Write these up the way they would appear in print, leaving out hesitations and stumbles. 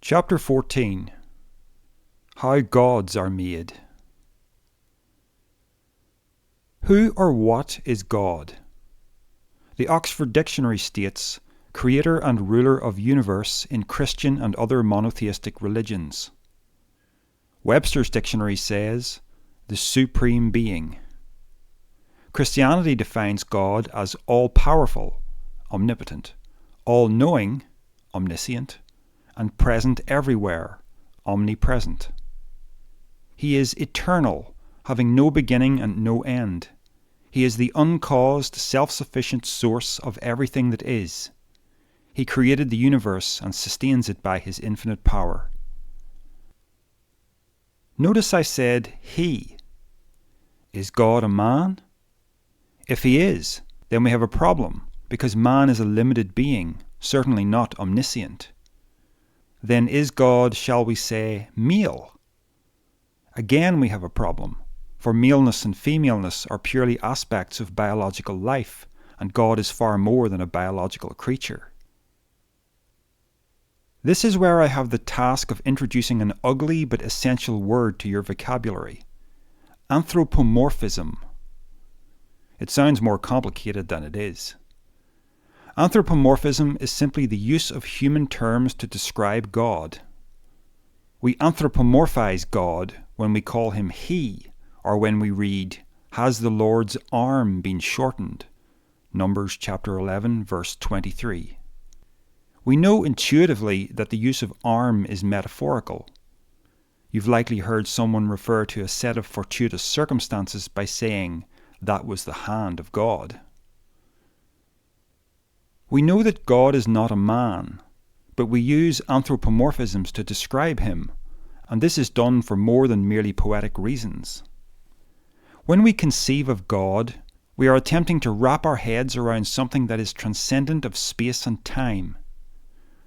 Chapter 14. How Gods Are Made. Who or what is God? The Oxford Dictionary states, creator and ruler of universe in Christian and other monotheistic religions. Webster's Dictionary says, the supreme being. Christianity defines God as all-powerful, omnipotent, all-knowing, omniscient, and present everywhere, omnipresent. He is eternal, having no beginning and no end. He is the uncaused, self-sufficient source of everything that is. He created the universe and sustains it by his infinite power. Notice I said he. Is God a man? If he is, then we have a problem, because man is a limited being, certainly not omniscient. Then is God, shall we say, male? Again we have a problem, for maleness and femaleness are purely aspects of biological life, and God is far more than a biological creature. This is where I have the task of introducing an ugly but essential word to your vocabulary. Anthropomorphism. It sounds more complicated than it is. Anthropomorphism is simply the use of human terms to describe God. We anthropomorphize God when we call him he, or when we read, "Has the Lord's arm been shortened?" Numbers chapter 11, verse 23. We know intuitively that the use of arm is metaphorical. You've likely heard someone refer to a set of fortuitous circumstances by saying, "That was the hand of God." We know that God is not a man, but we use anthropomorphisms to describe him, and this is done for more than merely poetic reasons. When we conceive of God, we are attempting to wrap our heads around something that is transcendent of space and time.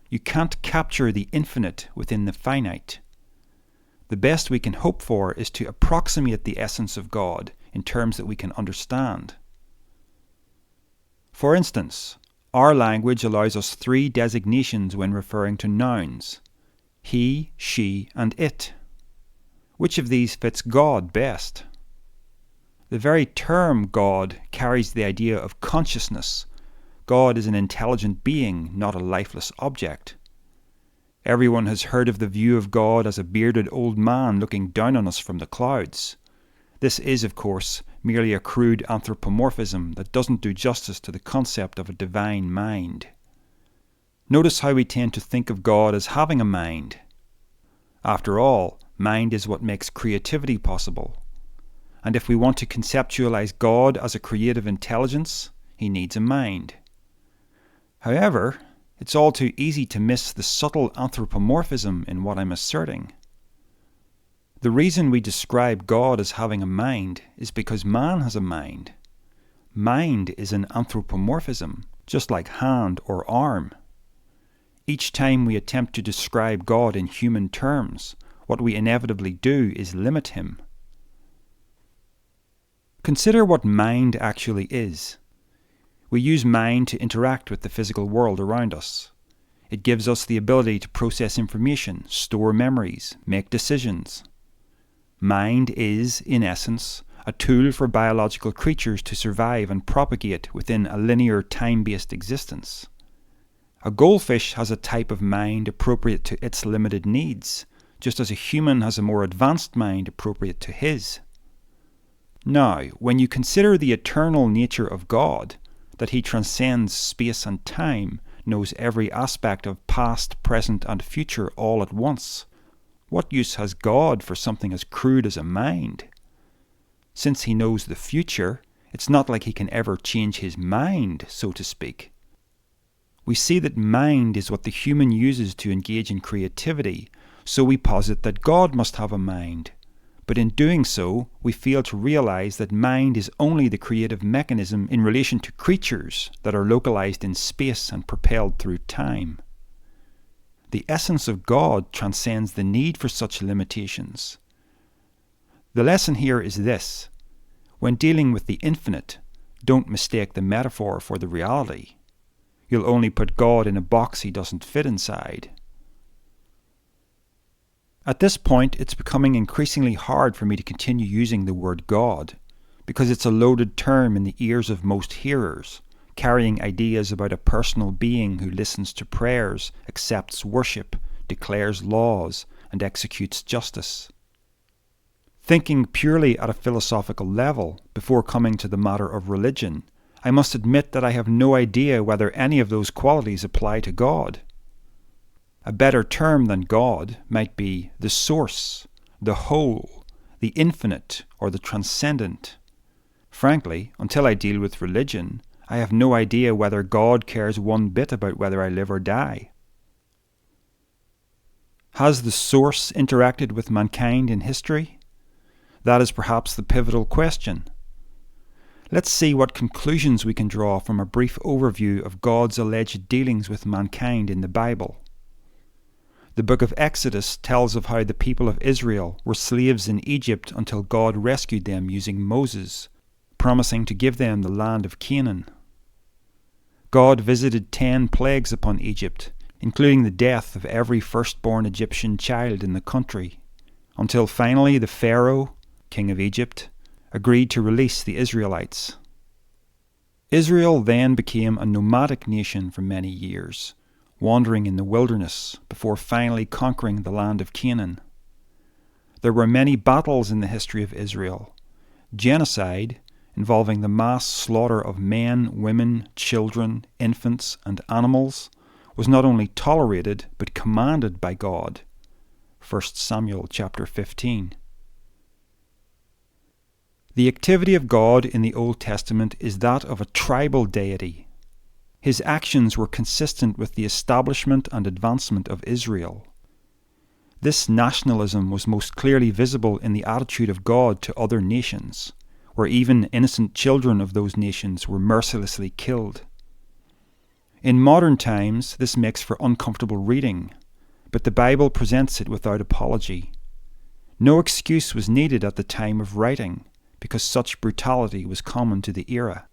You can't capture the infinite within the finite. The best we can hope for is to approximate the essence of God in terms that we can understand. For instance, our language allows us three designations when referring to nouns: he, she, and it. Which of these fits God best? The very term God carries the idea of consciousness. God is an intelligent being, not a lifeless object. Everyone has heard of the view of God as a bearded old man looking down on us from the clouds. This is, of course, merely a crude anthropomorphism that doesn't do justice to the concept of a divine mind. Notice how we tend to think of God as having a mind. After all, mind is what makes creativity possible. And if we want to conceptualize God as a creative intelligence, he needs a mind. However, it's all too easy to miss the subtle anthropomorphism in what I'm asserting. The reason we describe God as having a mind is because man has a mind. Mind is an anthropomorphism, just like hand or arm. Each time we attempt to describe God in human terms, what we inevitably do is limit him. Consider what mind actually is. We use mind to interact with the physical world around us. It gives us the ability to process information, store memories, make decisions. Mind is, in essence, a tool for biological creatures to survive and propagate within a linear time-based existence. A goldfish has a type of mind appropriate to its limited needs, just as a human has a more advanced mind appropriate to his. Now, when you consider the eternal nature of God, that he transcends space and time, knows every aspect of past, present, and future all at once, what use has God for something as crude as a mind? Since he knows the future, it's not like he can ever change his mind, so to speak. We see that mind is what the human uses to engage in creativity, so we posit that God must have a mind. But in doing so, we fail to realize that mind is only the creative mechanism in relation to creatures that are localized in space and propelled through time. The essence of God transcends the need for such limitations. The lesson here is this: when dealing with the infinite, don't mistake the metaphor for the reality. You'll only put God in a box he doesn't fit inside. At this point, it's becoming increasingly hard for me to continue using the word God, because it's a loaded term in the ears of most hearers, carrying ideas about a personal being who listens to prayers, accepts worship, declares laws, and executes justice. Thinking purely at a philosophical level, before coming to the matter of religion, I must admit that I have no idea whether any of those qualities apply to God. A better term than God might be the source, the whole, the infinite, or the transcendent. Frankly, until I deal with religion, I have no idea whether God cares one bit about whether I live or die. Has the source interacted with mankind in history? That is perhaps the pivotal question. Let's see what conclusions we can draw from a brief overview of God's alleged dealings with mankind in the Bible. The book of Exodus tells of how the people of Israel were slaves in Egypt until God rescued them using Moses, promising to give them the land of Canaan. God visited 10 plagues upon Egypt, including the death of every firstborn Egyptian child in the country, until finally the Pharaoh, king of Egypt, agreed to release the Israelites. Israel then became a nomadic nation for many years, wandering in the wilderness before finally conquering the land of Canaan. There were many battles in the history of Israel. Genocide, involving the mass slaughter of men, women, children, infants, and animals, was not only tolerated but commanded by God. 1 Samuel chapter 15. The activity of God in the Old Testament is that of a tribal deity. His actions were consistent with the establishment and advancement of Israel. This nationalism was most clearly visible in the attitude of God to other nations, where even innocent children of those nations were mercilessly killed. In modern times, this makes for uncomfortable reading, but the Bible presents it without apology. No excuse was needed at the time of writing, because such brutality was common to the era.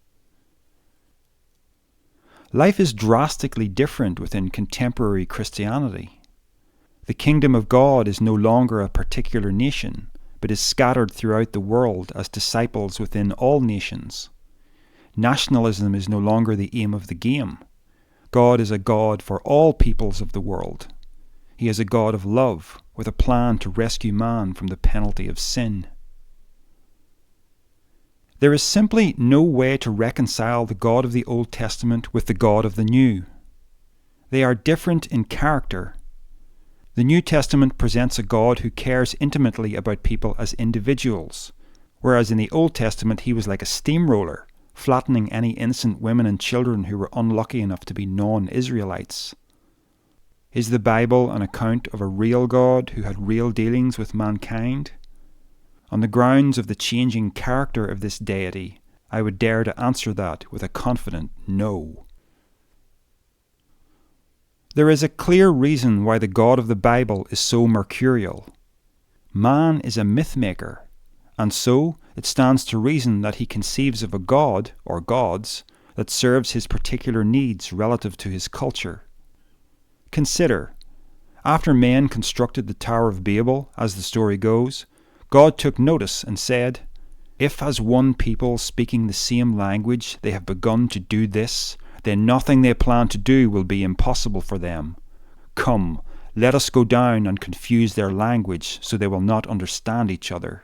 Life is drastically different within contemporary Christianity. The kingdom of God is no longer a particular nation, but is scattered throughout the world as disciples within all nations. Nationalism is no longer the aim of the game. God is a God for all peoples of the world. He is a God of love, with a plan to rescue man from the penalty of sin. There is simply no way to reconcile the God of the Old Testament with the God of the New. They are different in character. The New Testament presents a God who cares intimately about people as individuals, whereas in the Old Testament he was like a steamroller, flattening any innocent women and children who were unlucky enough to be non-Israelites. Is the Bible an account of a real God who had real dealings with mankind? On the grounds of the changing character of this deity, I would dare to answer that with a confident no. There is a clear reason why the God of the Bible is so mercurial. Man is a myth-maker, and so it stands to reason that he conceives of a God, or gods, that serves his particular needs relative to his culture. Consider, after men constructed the Tower of Babel, as the story goes, God took notice and said, "If as one people speaking the same language they have begun to do this, then nothing they plan to do will be impossible for them. Come, let us go down and confuse their language so they will not understand each other."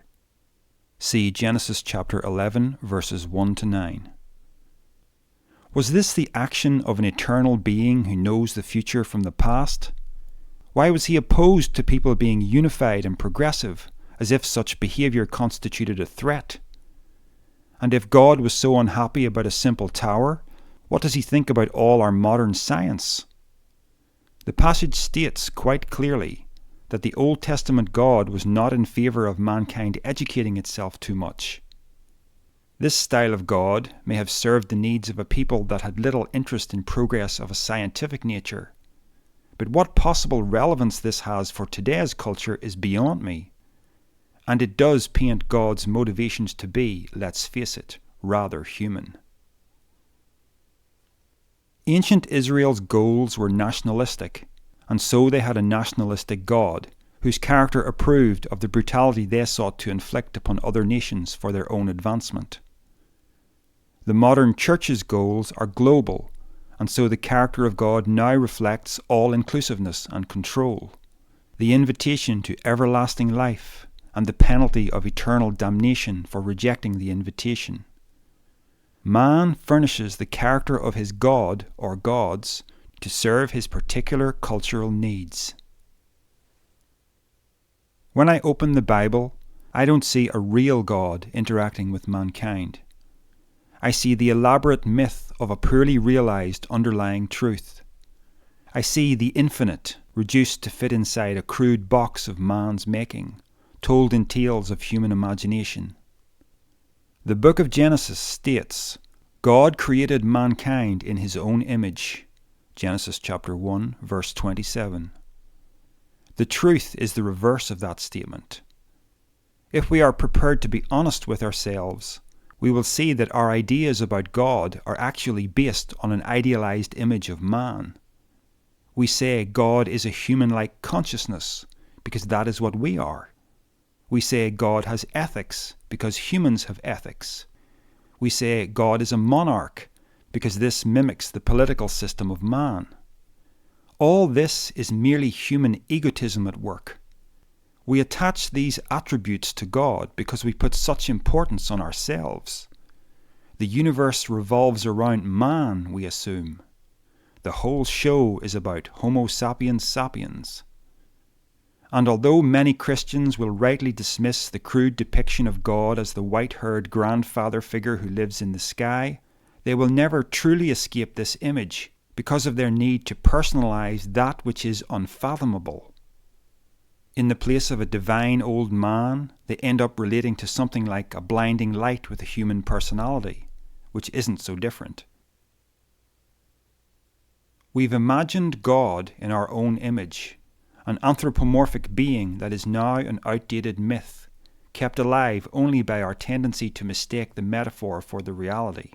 See Genesis chapter 11, verses 1 to 9. Was this the action of an eternal being who knows the future from the past? Why was he opposed to people being unified and progressive, as if such behavior constituted a threat? And if God was so unhappy about a simple tower, what does he think about all our modern science? The passage states quite clearly that the Old Testament God was not in favor of mankind educating itself too much. This style of God may have served the needs of a people that had little interest in progress of a scientific nature, but what possible relevance this has for today's culture is beyond me. And it does paint God's motivations to be, let's face it, rather human. Ancient Israel's goals were nationalistic, and so they had a nationalistic God, whose character approved of the brutality they sought to inflict upon other nations for their own advancement. The modern church's goals are global, and so the character of God now reflects all-inclusiveness and control, the invitation to everlasting life, and the penalty of eternal damnation for rejecting the invitation. Man furnishes the character of his God or gods to serve his particular cultural needs. When I open the Bible, I don't see a real God interacting with mankind. I see the elaborate myth of a poorly realized underlying truth. I see the infinite reduced to fit inside a crude box of man's making, told in tales of human imagination. The book of Genesis states, God created mankind in his own image. Genesis chapter 1, verse 27. The truth is the reverse of that statement. If we are prepared to be honest with ourselves, we will see that our ideas about God are actually based on an idealized image of man. We say God is a human-like consciousness because that is what we are. We say God has ethics because humans have ethics. We say God is a monarch because this mimics the political system of man. All this is merely human egotism at work. We attach these attributes to God because we put such importance on ourselves. The universe revolves around man, we assume. The whole show is about Homo sapiens sapiens. And although many Christians will rightly dismiss the crude depiction of God as the white-haired grandfather figure who lives in the sky, they will never truly escape this image because of their need to personalize that which is unfathomable. In the place of a divine old man, they end up relating to something like a blinding light with a human personality, which isn't so different. We've imagined God in our own image, an anthropomorphic being that is now an outdated myth, kept alive only by our tendency to mistake the metaphor for the reality.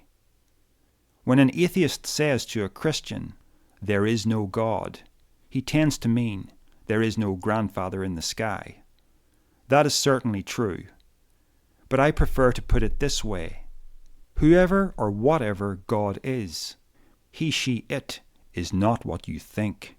When an atheist says to a Christian, "There is no God," he tends to mean, "There is no grandfather in the sky." That is certainly true. But I prefer to put it this way. Whoever or whatever God is, he, she, it is not what you think.